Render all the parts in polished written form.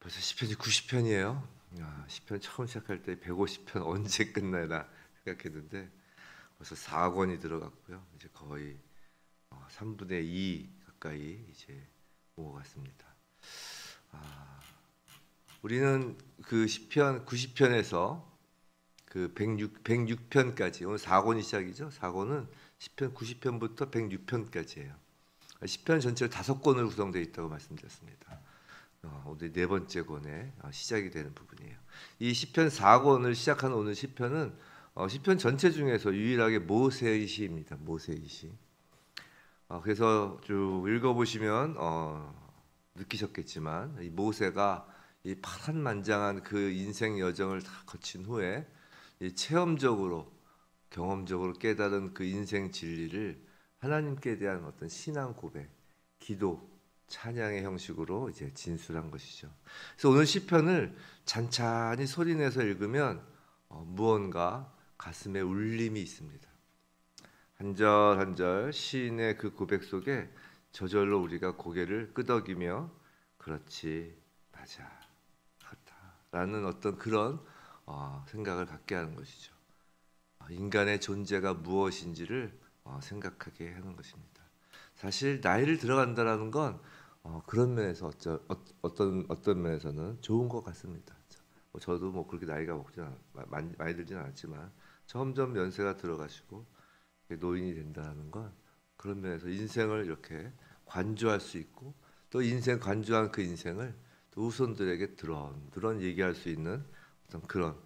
벌써 시편이 90편이에요. 시편 처음 시작할 때 150편 언제 끝나나 생각했는데 벌써 4권이 들어갔고요. 이제 거의 3분의 2 가까이 이제 오갔습니다. 우리는 그 시편 90편에서 그 106편까지 오늘 4권이 시작이죠. 4권은 시편 90편부터 106편까지예요. 시편 전체로 5권으로 구성되어 있다고 말씀드렸습니다. 오늘 네 번째 권의 시작이 되는 부분이에요. 이 시편 4권을 시작하는 오늘 시편은 시편 전체 중에서 유일하게 모세의 시입니다. 모세의 시. 그래서 쭉 읽어보시면 느끼셨겠지만 이 모세가 이 파란만장한 그 인생 여정을 다 거친 후에 이 체험적으로 경험적으로 깨달은 그 인생 진리를 하나님께 대한 어떤 신앙 고백, 기도, 찬양의 형식으로 이제 진술한 것이죠. 그래서 오늘 시편을 찬찬히 소리내서 읽으면 무언가 가슴에 울림이 있습니다. 한 절 한 절 시인의 그 고백 속에 저절로 우리가 고개를 끄덕이며 그렇지 맞아 같다라는 어떤 그런 생각을 갖게 하는 것이죠. 인간의 존재가 무엇인지를 생각하게 하는 것입니다. 사실 나이를 들어간다라는 건 그런 면에서 어떤 면에서는 좋은 것 같습니다. 저도 뭐 그렇게 나이가 많이 들지는 않았지만 점점 연세가 들어가시고 노인이 된다는 건 그런 면에서 인생을 이렇게 관조할 수 있고 또 인생 관조한 그 인생을 또 후손들에게 드런 얘기할 수 있는 어떤 그런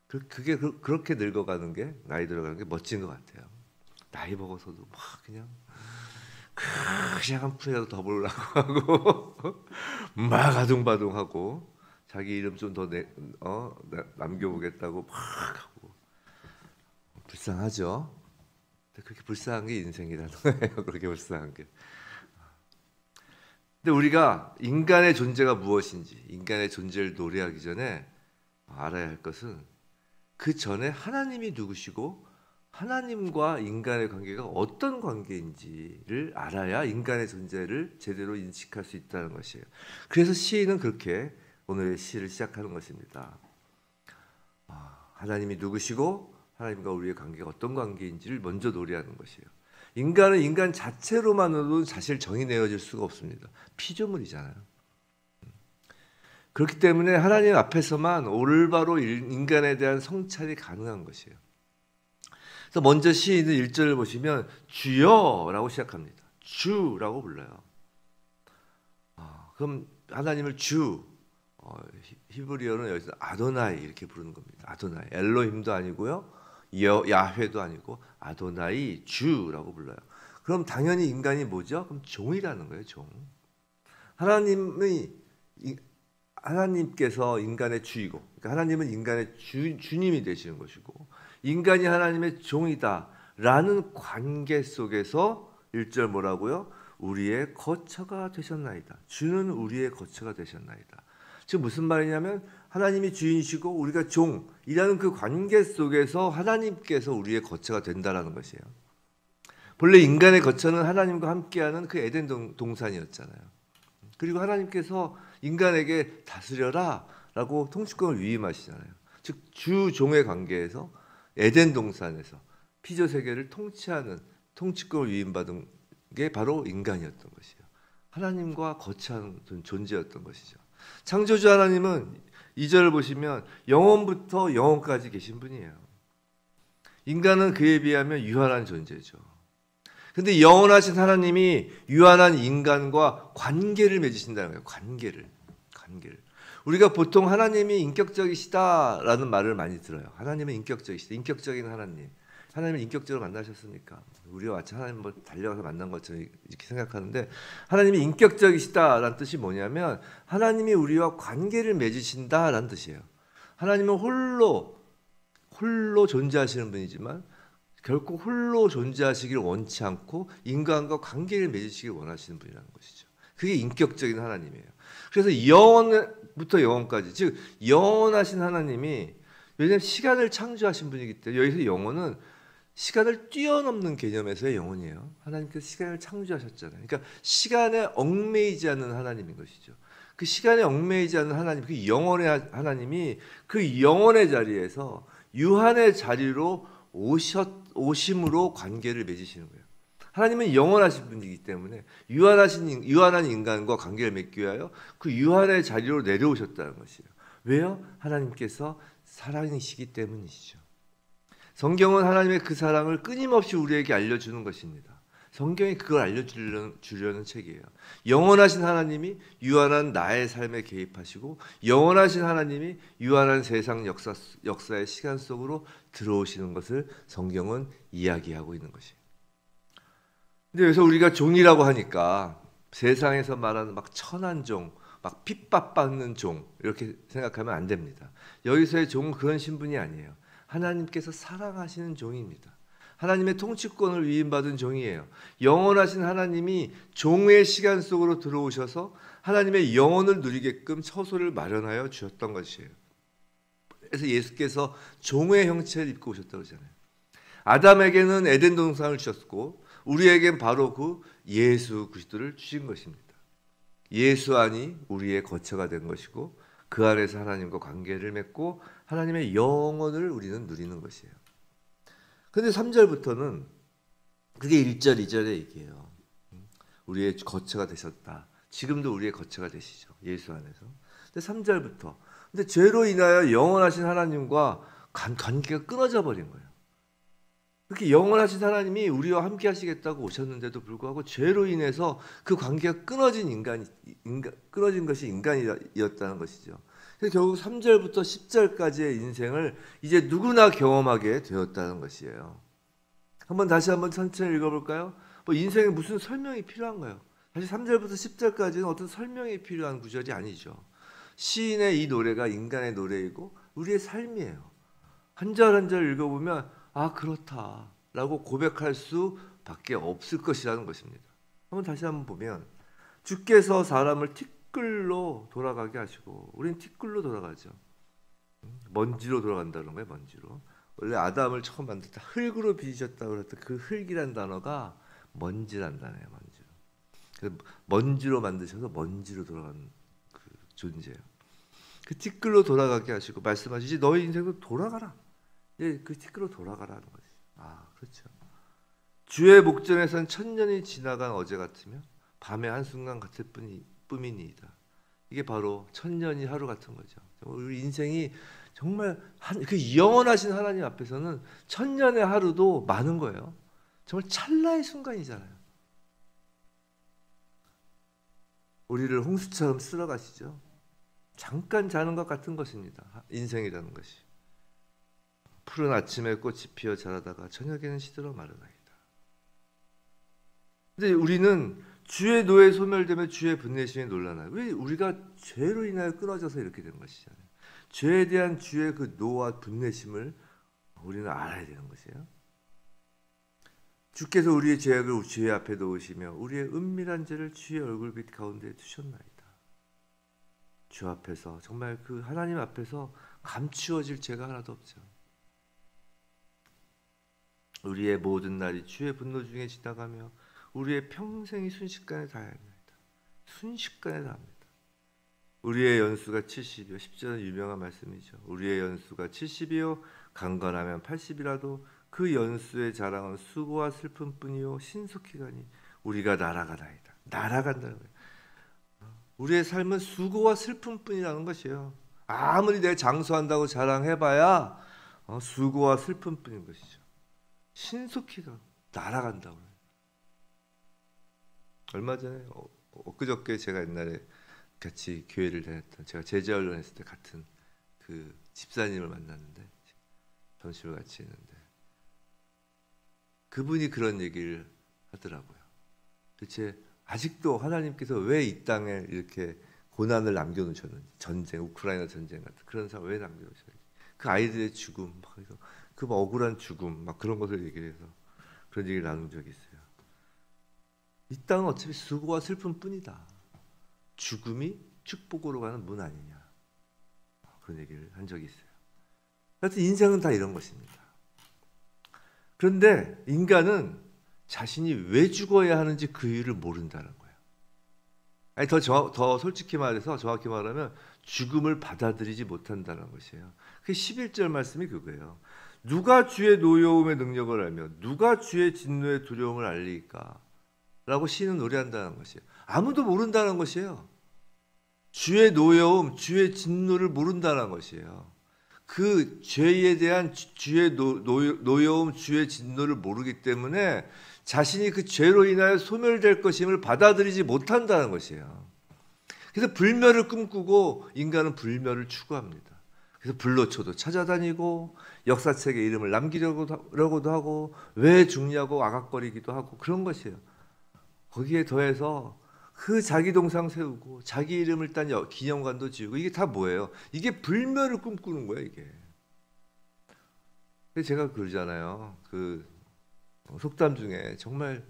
그게 그렇게 늙어가는 게 나이 들어가는 게 멋진 것 같아요. 나이 먹어서도 막 그냥 한 푼이라도 더 벌려고 하고 막 아둥바둥하고 자기 이름 좀 더 남겨보겠다고 막 하고 불쌍하죠. 그렇게 불쌍한 게 인생이라는 거예요. 그렇게 불쌍한 게. 근데 우리가 인간의 존재가 무엇인지 인간의 존재를 노래하기 전에 알아야 할 것은 그 전에 하나님이 누구시고 하나님과 인간의 관계가 어떤 관계인지를 알아야 인간의 존재를 제대로 인식할 수 있다는 것이에요. 그래서 시인은 그렇게 오늘의 시를 시작하는 것입니다. 하나님이 누구시고 하나님과 우리의 관계가 어떤 관계인지를 먼저 노래하는 것이에요. 인간은 인간 자체로만으로는 사실 정의 내어질 수가 없습니다. 피조물이잖아요. 그렇기 때문에 하나님 앞에서만 올바로 인간에 대한 성찰이 가능한 것이에요. 그래서 먼저 시인은 1절을 보시면 주여라고 시작합니다. 주라고 불러요. 그럼 하나님을 주, 히브리어는 여기서 아도나이 이렇게 부르는 겁니다. 아도나이, 엘로힘도 아니고요, 야훼도 아니고 아도나이 주라고 불러요. 그럼 당연히 인간이 뭐죠? 그럼 종이라는 거예요. 종. 하나님께서 인간의 주이고, 그러니까 하나님은 인간의 주님이 되시는 것이고, 인간이 하나님의 종이다라는 관계 속에서 1절 뭐라고요? 우리의 거처가 되셨나이다. 주는 우리의 거처가 되셨나이다. 즉 무슨 말이냐면 하나님이 주인이시고 우리가 종이라는 그 관계 속에서 하나님께서 우리의 거처가 된다라는 것이에요. 본래 인간의 거처는 하나님과 함께하는 그 에덴 동산이었잖아요. 그리고 하나님께서 인간에게 다스려라 라고 통치권을 위임하시잖아요. 즉 주종의 관계에서 에덴 동산에서 피조 세계를 통치하는 통치권을 위임받은 게 바로 인간이었던 것이에요. 하나님과 거처하는 존재였던 것이죠. 창조주 하나님은 2절을 보시면 영원부터 영원까지 계신 분이에요. 인간은 그에 비하면 유한한 존재죠. 근데 영원하신 하나님이 유한한 인간과 관계를 맺으신다는 거예요. 관계를. 우리가 보통 하나님이 인격적이시다라는 말을 많이 들어요. 하나님은 인격적이시다. 인격적인 하나님. 하나님을 인격적으로 만나셨습니까? 우리와 같이 하나님 뭐 달려가서 만난 것처럼 이렇게 생각하는데 하나님이 인격적이시다라는 뜻이 뭐냐면 하나님이 우리와 관계를 맺으신다라는 뜻이에요. 하나님은 홀로 존재하시는 분이지만 결코 홀로 존재하시기를 원치 않고 인간과 관계를 맺으시길 원하시는 분이라는 것이죠. 그게 인격적인 하나님이에요. 그래서 영원부터 영원까지, 즉 영원하신 하나님이, 왜냐하면 시간을 창조하신 분이기 때문에 여기서 영원은 시간을 뛰어넘는 개념에서의 영원이에요. 하나님께서 시간을 창조하셨잖아요. 그러니까 시간에 얽매이지 않는 하나님인 것이죠. 그 시간에 얽매이지 않는 하나님, 그 영원의 하나님이 그 영원의 자리에서 유한의 자리로 오심으로 관계를 맺으시는 거예요. 하나님은 영원하신 분이기 때문에 유한한 인간과 관계를 맺기 위하여 그 유한의 자리로 내려오셨다는 것이에요. 왜요? 하나님께서 사랑이시기 때문이시죠. 성경은 하나님의 그 사랑을 끊임없이 우리에게 알려주는 것입니다. 성경이 그걸 알려주려는 책이에요. 영원하신 하나님이 유한한 나의 삶에 개입하시고 영원하신 하나님이 유한한 세상 역사의 시간 속으로 들어오시는 것을 성경은 이야기하고 있는 것이에요. 근데 여기서 우리가 종이라고 하니까 세상에서 말하는 막 천한 종, 막 핍박받는 종 이렇게 생각하면 안 됩니다. 여기서의 종은 그런 신분이 아니에요. 하나님께서 사랑하시는 종입니다. 하나님의 통치권을 위임받은 종이에요. 영원하신 하나님이 종의 시간 속으로 들어오셔서 하나님의 영혼을 누리게끔 처소를 마련하여 주셨던 것이에요. 그래서 예수께서 종의 형체를 입고 오셨다고 하잖아요. 아담에게는 에덴 동산을 주셨고 우리에겐 바로 그 예수 그리스도를 주신 것입니다. 예수 안이 우리의 거처가 된 것이고 그 안에서 하나님과 관계를 맺고 하나님의 영혼을 우리는 누리는 것이에요. 근데 3절부터는 그게 1절, 2절의 얘기예요. 우리의 거처가 되셨다. 지금도 우리의 거처가 되시죠. 예수 안에서. 근데 3절부터 근데 죄로 인하여 영원하신 하나님과 관계가 끊어져 버린 거예요. 그렇게 영원하신 하나님이 우리와 함께 하시겠다고 오셨는데도 불구하고 죄로 인해서 그 관계가 끊어진 것이 인간이었다는 것이죠. 그래서 결국 3절부터 10절까지의 인생을 이제 누구나 경험하게 되었다는 것이에요. 다시 한번 천천히 읽어볼까요? 인생에 무슨 설명이 필요한가요? 사실 3절부터 10절까지는 어떤 설명이 필요한 구절이 아니죠. 시인의 이 노래가 인간의 노래이고 우리의 삶이에요. 한 절 한 절 읽어보면 아 그렇다라고 고백할 수밖에 없을 것이라는 것입니다. 다시 한번 보면 주께서 사람을 티끌로 돌아가게 하시고 우리는 티끌로 돌아가죠. 먼지로 돌아간다는 거예요. 먼지로. 원래 아담을 처음 만들 때 흙으로 빚으셨다고 그랬던 그 흙이란 단어가 먼지란 단어예요. 먼지로. 먼지로 만드셔서 먼지로 돌아가는 그 존재예요. 그 티끌로 돌아가게 하시고 말씀하시지 너희 인생도 돌아가라. 예, 그 티끌로 돌아가라는 거지. 아, 그렇죠. 주의 목전에선 천년이 지나간 어제 같으며 밤의 한순간 같을 뿐이니이다. 이게 바로 천년이 하루 같은 거죠. 우리 인생이 정말 그 영원하신 하나님 앞에서는 천년의 하루도 많은 거예요. 정말 찰나의 순간이잖아요. 우리를 홍수처럼 쓸어가시죠. 잠깐 자는 것 같은 것입니다. 인생이라는 것이. 푸른 아침에 꽃이 피어 자라다가 저녁에는 시들어 마르나이다. 근데 우리는 주의 노에 소멸되며 주의 분내심에 놀라나요? 왜 우리가 죄로 인하여 끊어져서 이렇게 된 것이잖아요. 죄에 대한 주의 그 노와 분내심을 우리는 알아야 되는 것이에요. 주께서 우리의 죄악을 주의 앞에 놓으시며 우리의 은밀한 죄를 주의 얼굴빛 가운데 두셨나이다. 주 앞에서 정말 그 하나님 앞에서 감추어질 죄가 하나도 없죠. 우리의 모든 날이 주의 분노 중에 지나가며 우리의 평생이 순식간에 다합니다. 순식간에 다합니다. 우리의 연수가 70이요. 10절은 유명한 말씀이죠. 우리의 연수가 70이요. 강건하면 80이라도 그 연수의 자랑은 수고와 슬픔뿐이요. 신속히 가니 우리가 날아가나이다. 날아간다는 거예요. 우리의 삶은 수고와 슬픔뿐이라는 것이에요. 아무리 내가 장수한다고 자랑해봐야 수고와 슬픔뿐인 것이죠. 신속히 날아간다고 해요. 얼마 전에 엊그저께 제가 옛날에 같이 교회를 다녔던 제가 제자훈련 했을 때 같은 그 집사님을 만났는데 점심을 같이 했는데 그분이 그런 얘기를 하더라고요. 도대체 아직도 하나님께서 왜 이 땅에 이렇게 고난을 남겨놓으셨는지 전쟁, 우크라이나 전쟁 같은 그런 상황 왜 남겨놓으셨는지 그 아이들의 죽음 그 억울한 죽음 막 그런 것을 얘기를 해서 그런 얘기를 나눈 적이 있어요. 이 땅은 어차피 수고와 슬픔뿐이다. 죽음이 축복으로 가는 문 아니냐. 그런 얘기를 한 적이 있어요. 하여튼 인생은 다 이런 것입니다. 그런데 인간은 자신이 왜 죽어야 하는지 그 이유를 모른다는 거예요. 아니 더 솔직히 말해서 정확히 말하면 죽음을 받아들이지 못한다는 것이에요. 그 11절 말씀이 그거예요. 누가 주의 노여움의 능력을 알며 누가 주의 진노의 두려움을 알리까? 라고 시인은 노래한다는 것이에요. 아무도 모른다는 것이에요. 주의 노여움, 주의 진노를 모른다는 것이에요. 그 죄에 대한 주의 노여움, 주의 진노를 모르기 때문에 자신이 그 죄로 인하여 소멸될 것임을 받아들이지 못한다는 것이에요. 그래서 불멸을 꿈꾸고 인간은 불멸을 추구합니다. 그래서 불로초도 찾아다니고 역사책에 이름을 남기려고도 하고 왜 죽냐고 아각거리기도 하고 그런 것이에요. 거기에 더해서 그 자기 동상 세우고 자기 이름을 딴 기념관도 지우고 이게 다 뭐예요? 이게 불멸을 꿈꾸는 거예요, 이게. 그래서 제가 그러잖아요. 그 속담 중에 정말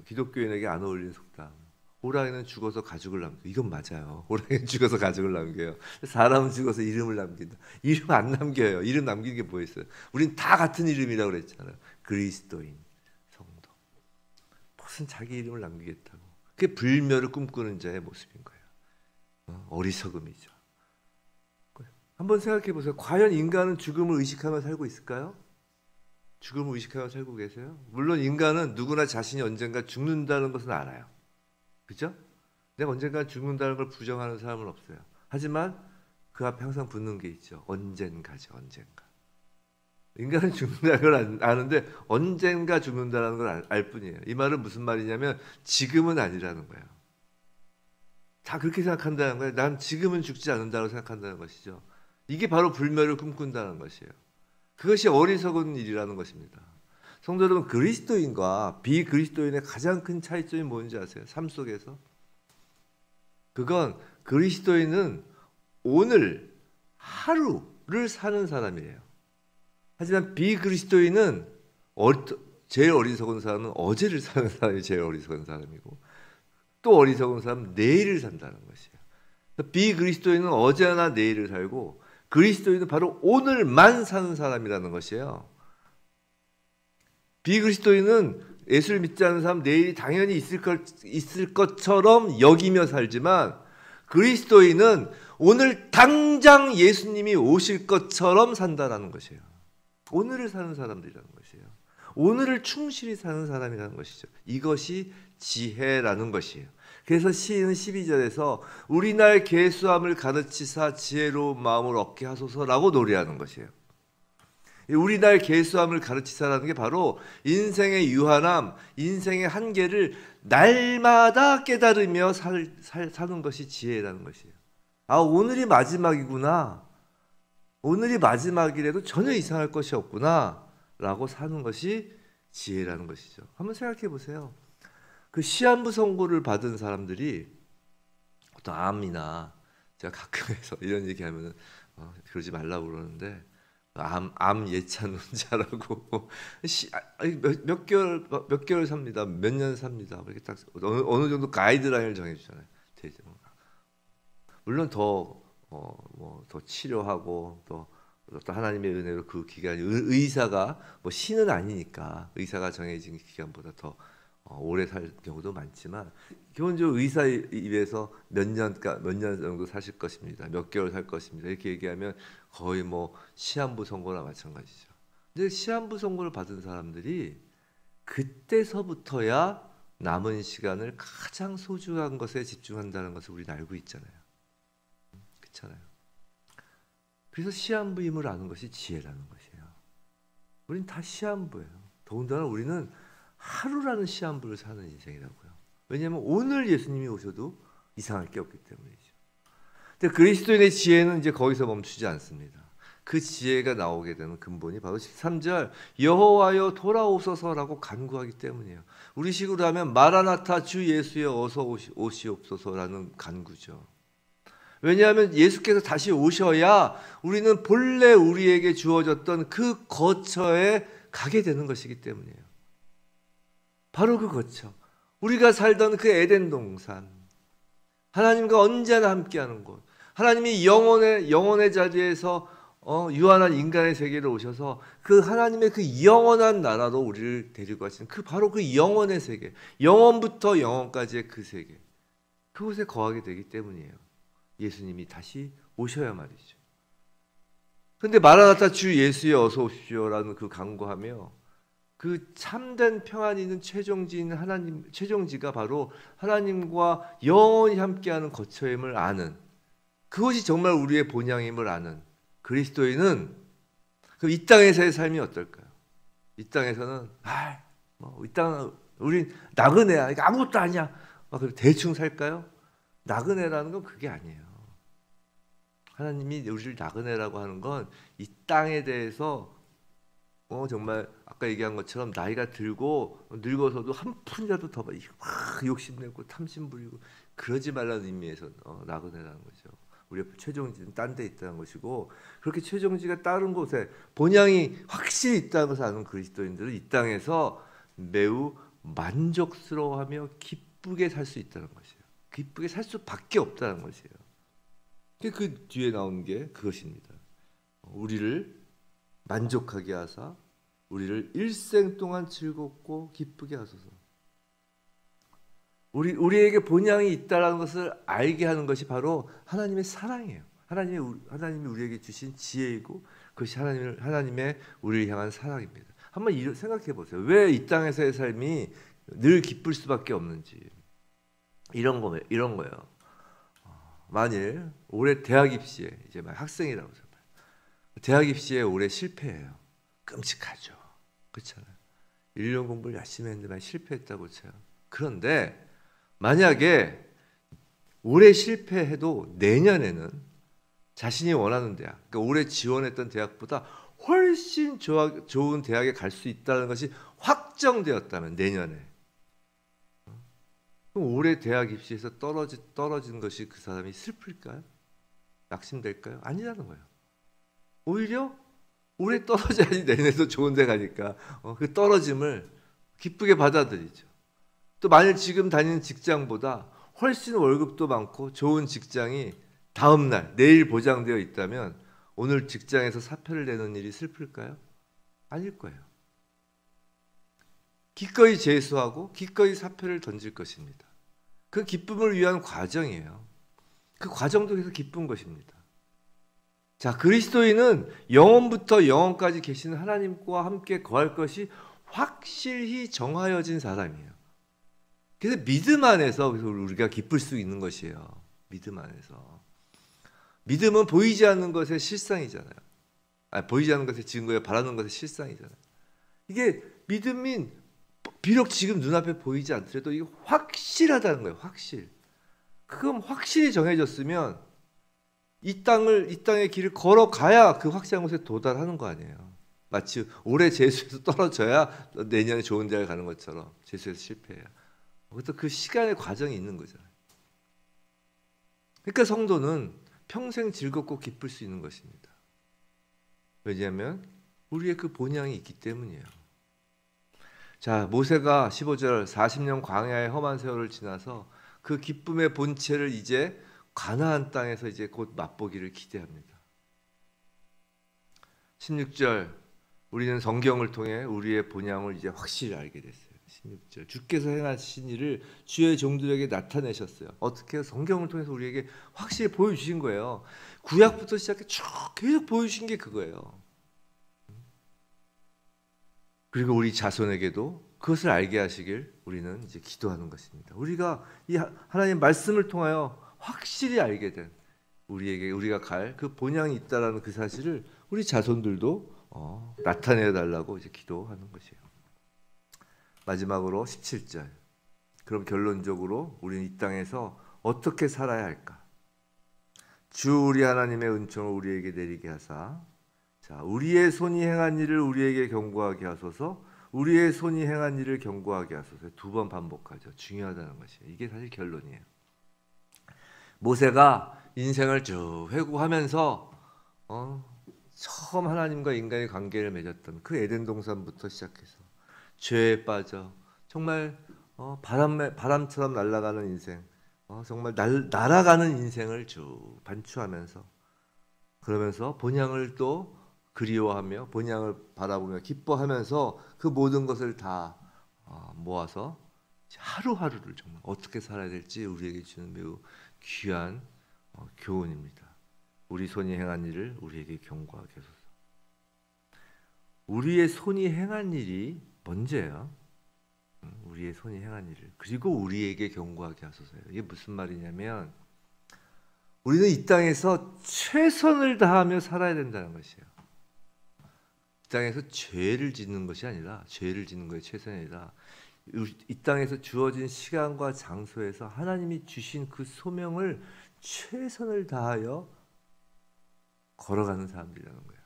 기독교인에게 안 어울리는 속담. 호랑이는 죽어서 가죽을 남겨. 이건 맞아요. 호랑이는 죽어서 가죽을 남겨요. 사람은 죽어서 이름을 남긴다. 이름 안 남겨요. 이름 남기는 게 뭐 있어요? 우린 다 같은 이름이라고 그랬잖아요. 그리스도인, 성도. 무슨 자기 이름을 남기겠다고. 그게 불멸을 꿈꾸는 자의 모습인 거예요. 어리석음이죠. 한번 생각해 보세요. 과연 인간은 죽음을 의식하며 살고 있을까요? 죽음을 의식하며 살고 계세요? 물론 인간은 누구나 자신이 언젠가 죽는다는 것은 알아요. 그죠? 내가 언젠가 죽는다는 걸 부정하는 사람은 없어요. 하지만 그 앞에 항상 붙는 게 있죠. 언젠가죠, 언젠가. 인간은 죽는다는 걸 아는데 언젠가 죽는다는 걸 알 뿐이에요. 이 말은 무슨 말이냐면 지금은 아니라는 거예요. 다 그렇게 생각한다는 거예요. 난 지금은 죽지 않는다고 생각한다는 것이죠. 이게 바로 불멸을 꿈꾼다는 것이에요. 그것이 어리석은 일이라는 것입니다. 성도 여러분, 그리스도인과 비그리스도인의 가장 큰 차이점이 뭔지 아세요? 삶 속에서. 그건 그리스도인은 오늘 하루를 사는 사람이에요. 하지만 비그리스도인은 제일 어리석은 사람은 어제를 사는 사람이 제일 어리석은 사람이고 또 어리석은 사람은 내일을 산다는 것이에요. 비그리스도인은 어제나 내일을 살고 그리스도인은 바로 오늘만 사는 사람이라는 것이에요. 비그리스도인은 예수를 믿지 않는 사람 내일이 당연히 있을 것처럼 여기며 살지만 그리스도인은 오늘 당장 예수님이 오실 것처럼 산다라는 것이에요. 오늘을 사는 사람들이라는 것이에요. 오늘을 충실히 사는 사람이라는 것이죠. 이것이 지혜라는 것이에요. 그래서 시인은 12절에서 우리 날 계수함을 가르치사 지혜로운 마음을 얻게 하소서라고 노래하는 것이에요. 우리 날 계수함을 가르치사라는 게 바로 인생의 유한함, 인생의 한계를 날마다 깨달으며 사는 것이 지혜라는 것이에요. 아, 오늘이 마지막이구나. 오늘이 마지막이라도 전혀 이상할 것이 없구나 라고 사는 것이 지혜라는 것이죠. 한번 생각해 보세요. 그 시한부 선고를 받은 사람들이 어떤 암이나 제가 가끔 해서 이런 얘기하면 그러지 말라고 그러는데 암 예찬론자라고 몇 개월 삽니다. 몇 년 삽니다. 이렇게 딱 어느 정도 가이드라인을 정해주잖아요. 물론 더 치료하고 또 하나님의 은혜로 그 기간이 의사가 뭐 신은 아니니까 의사가 정해진 기간보다 더 오래 살 경우도 많지만 기본적으로 의사 입에서 몇 년 정도 사실 것입니다. 몇 개월 살 것입니다. 이렇게 얘기하면 거의 뭐 시한부 선고나 마찬가지죠. 근데 시한부 선고를 받은 사람들이 그때서부터야 남은 시간을 가장 소중한 것에 집중한다는 것을 우리는 알고 있잖아요. 그렇잖아요. 그래서 시한부임을 아는 것이 지혜라는 것이에요. 우리는 다 시한부예요. 더군다나 우리는 하루라는 시한부를 사는 인생이라고요. 왜냐하면 오늘 예수님이 오셔도 이상할 게 없기 때문이죠. 근데 그리스도인의 지혜는 이제 거기서 멈추지 않습니다. 그 지혜가 나오게 되는 근본이 바로 13절 여호와여 돌아오소서라고 간구하기 때문이에요. 우리식으로 하면 마라나타 주 예수여 어서 오시옵소서라는 간구죠. 왜냐하면 예수께서 다시 오셔야 우리는 본래 우리에게 주어졌던 그 거처에 가게 되는 것이기 때문이에요. 바로 그 거처. 우리가 살던 그 에덴 동산. 하나님과 언제나 함께하는 곳. 하나님이 영혼의 자리에서 유한한 인간의 세계로 오셔서 그 하나님의 그 영원한 나라로 우리를 데리고 가시는 바로 그 영혼의 세계. 영원부터 영원까지의 그 세계. 그곳에 거하게 되기 때문이에요. 예수님이 다시 오셔야 말이죠. 근데 마라나타 주 예수여 어서 오십시오라는 그 간구하며 그 참된 평안이 있는 최종지인 하나님, 최종지가 바로 하나님과 영원히 함께하는 거처임을 아는, 그것이 정말 우리의 본향임을 아는 그리스도인은 그럼 이 땅에서의 삶이 어떨까요? 이 땅에서는 이 땅은 우린 나그네야, 이거 아무것도 아니야, 막 대충 살까요? 나그네라는 건 그게 아니에요. 하나님이 우리를 나그네라고 하는 건 이 땅에 대해서 정말 아까 얘기한 것처럼 나이가 들고 늙어서도 한 푼이라도 더 막 욕심내고 탐심 부리고 그러지 말라는 의미에서 나그네라는 거죠. 우리의 최종지는 딴 데 있다는 것이고, 그렇게 최종지가 다른 곳에 본향이 확실히 있다는 것을 아는 그리스도인들은 이 땅에서 매우 만족스러워하며 기쁘게 살 수 있다는 것이에요. 기쁘게 살 수밖에 없다는 것이에요. 그 뒤에 나온 게 그것입니다. 우리를 만족하게 하사 우리를 일생 동안 즐겁고 기쁘게 하소서. 우리에게 본향이 있다라는 것을 알게 하는 것이 바로 하나님의 사랑이에요. 하나님이 우리에게 주신 지혜이고 그것이 하나님의 우리를 향한 사랑입니다. 한번 생각해 보세요. 왜 이 땅에서의 삶이 늘 기쁠 수밖에 없는지. 이런 거예요. 만일 올해 대학 입시에 이제 막 학생이라고 해서 대학 입시에 올해 실패해요. 끔찍하죠. 그렇잖아요. 1년 공부를 열심히 했는데 실패했다고 쳐요. 그런데 만약에 올해 실패해도 내년에는 자신이 원하는 대학, 그러니까 올해 지원했던 대학보다 훨씬 좋은 대학에 갈 수 있다는 것이 확정되었다면 내년에, 그럼 올해 대학 입시에서 떨어진 것이 그 사람이 슬플까요? 낙심될까요? 아니라는 거예요. 오히려 올해 떨어져야지 내년에도 좋은 데 가니까 그 떨어짐을 기쁘게 받아들이죠. 또 만일 지금 다니는 직장보다 훨씬 월급도 많고 좋은 직장이 다음날 내일 보장되어 있다면 오늘 직장에서 사표를 내는 일이 슬플까요? 아닐 거예요. 기꺼이 재수하고 기꺼이 사표를 던질 것입니다. 그 기쁨을 위한 과정이에요. 그 과정도 계속 기쁜 것입니다. 자, 그리스도인은 영원부터 영원까지 계시는 하나님과 함께 거할 것이 확실히 정하여진 사람이에요. 그래서 믿음 안에서 우리가 기쁠 수 있는 것이에요. 믿음 안에서. 믿음은 보이지 않는 것의 실상이잖아요. 보이지 않는 것의 증거에 바라는 것의 실상이잖아요. 이게 믿음이 비록 지금 눈앞에 보이지 않더라도 이게 확실하다는 거예요. 확실. 그건 확실히 정해졌으면 이 땅의 길을 걸어가야 그 확실한 곳에 도달하는 거 아니에요. 마치 올해 재수에서 떨어져야 내년에 좋은 대학을 가는 것처럼 재수에서 실패해야. 그것도 그 시간의 과정이 있는 거잖아요. 그러니까 성도는 평생 즐겁고 기쁠 수 있는 것입니다. 왜냐하면 우리의 그 본향이 있기 때문이에요. 자, 모세가 15절 40년 광야의 험한 세월을 지나서 그 기쁨의 본체를 이제 가나안 땅에서 이제 곧 맛보기를 기대합니다. 16절 우리는 성경을 통해 우리의 본향을 이제 확실히 알게 됐어요. 16절 주께서 행하신 일을 주의 종들에게 나타내셨어요. 어떻게 해요? 성경을 통해서 우리에게 확실히 보여주신 거예요. 구약부터 시작해 쭉 계속 보여주신 게 그거예요. 그리고 우리 자손에게도 그것을 알게 하시길 우리는 이제 기도하는 것입니다. 우리가 이 하나님 말씀을 통하여 확실히 알게 된 우리가 갈 그 본향이 있다라는 그 사실을 우리 자손들도 나타내 달라고 이제 기도하는 것이에요. 마지막으로 17절. 그럼 결론적으로 우리는 이 땅에서 어떻게 살아야 할까? 주 우리 하나님의 은총을 우리에게 내리게 하사, 자, 우리의 손이 행한 일을 우리에게 경고하게 하소서. 우리의 손이 행한 일을 경고하게 하소서. 두 번 반복하죠. 중요하다는 것이에요. 이게 사실 결론이에요. 모세가 인생을 쭉 회고하면서 처음 하나님과 인간의 관계를 맺었던 그 에덴 동산부터 시작해서 죄에 빠져 정말 바람처럼 날아가는 인생, 정말 날아가는 인생을 쭉 반추하면서, 그러면서 본향을 또 그리워하며 본향을 바라보며 기뻐하면서 그 모든 것을 다 모아서 하루하루를 정말 어떻게 살아야 될지 우리에게 주는 매우 귀한 교훈입니다. 우리 손이 행한 일을 우리에게 경고하게 하소서. 우리의 손이 행한 일이 먼저예요. 우리의 손이 행한 일을, 그리고 우리에게 경고하게 하소서요. 이게 무슨 말이냐면 우리는 이 땅에서 최선을 다하며 살아야 된다는 것이에요. 이 땅에서 죄를 짓는 것이 아니라, 죄를 짓는 것이 최선이 아니라 이 땅에서 주어진 시간과 장소에서 하나님이 주신 그 소명을 최선을 다하여 걸어가는 사람들이라는 거예요.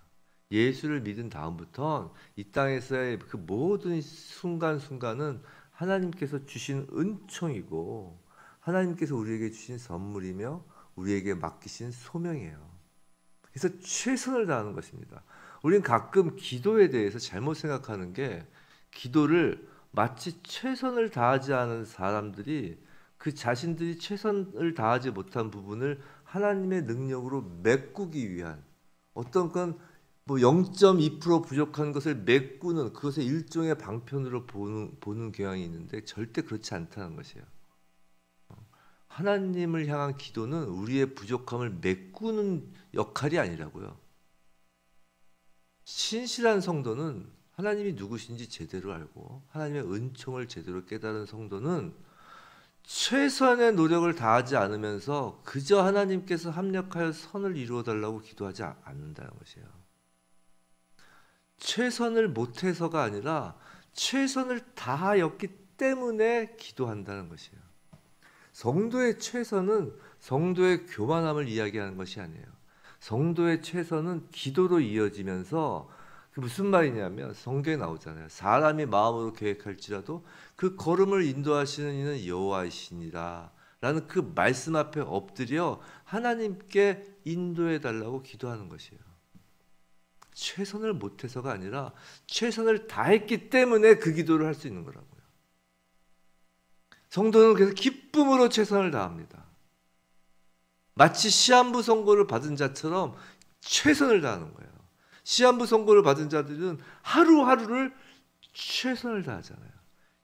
예수를 믿은 다음부터 이 땅에서의 그 모든 순간순간은 하나님께서 주신 은총이고 하나님께서 우리에게 주신 선물이며 우리에게 맡기신 소명이에요. 그래서 최선을 다하는 것입니다. 우리는 가끔 기도에 대해서 잘못 생각하는 게, 기도를 마치 최선을 다하지 않은 사람들이 그 자신들이 최선을 다하지 못한 부분을 하나님의 능력으로 메꾸기 위한, 어떤 건 뭐 0.2% 부족한 것을 메꾸는, 그것의 일종의 방편으로 보는 경향이 있는데 절대 그렇지 않다는 것이에요. 하나님을 향한 기도는 우리의 부족함을 메꾸는 역할이 아니라고요. 신실한 성도는 하나님이 누구신지 제대로 알고 하나님의 은총을 제대로 깨달은 성도는 최선의 노력을 다하지 않으면서 그저 하나님께서 합력하여 선을 이루어 달라고 기도하지 않는다는 것이에요. 최선을 못해서가 아니라 최선을 다하였기 때문에 기도한다는 것이에요. 성도의 최선은 성도의 교만함을 이야기하는 것이 아니에요. 성도의 최선은 기도로 이어지면서, 그 무슨 말이냐면 성경에 나오잖아요. 사람이 마음으로 계획할지라도 그 걸음을 인도하시는 이는 여호와이시니라 라는 그 말씀 앞에 엎드려 하나님께 인도해 달라고 기도하는 것이에요. 최선을 못해서가 아니라 최선을 다했기 때문에 그 기도를 할 수 있는 거라고요. 성도는 그래서 기쁨으로 최선을 다합니다. 마치 시한부 선고를 받은 자처럼 최선을 다하는 거예요. 시한부 선고를 받은 자들은 하루하루를 최선을 다하잖아요.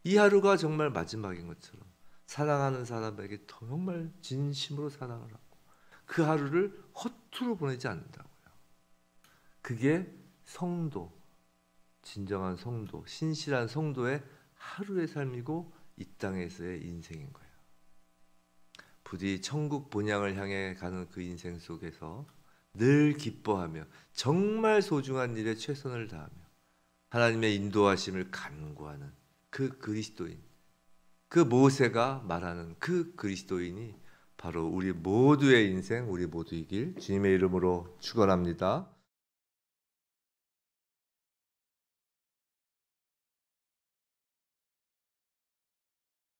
이 하루가 정말 마지막인 것처럼 사랑하는 사람에게 정말 진심으로 사랑을 하고 그 하루를 허투루 보내지 않는다고요. 그게 성도, 진정한 성도, 신실한 성도의 하루의 삶이고 이 땅에서의 인생인 거예요. 부디 천국 본향을 향해 가는 그 인생 속에서 늘 기뻐하며 정말 소중한 일에 최선을 다하며 하나님의 인도하심을 간구하는 그 그리스도인, 그 모세가 말하는 그 그리스도인이 바로 우리 모두의 인생, 우리 모두이길 주님의 이름으로 축원합니다.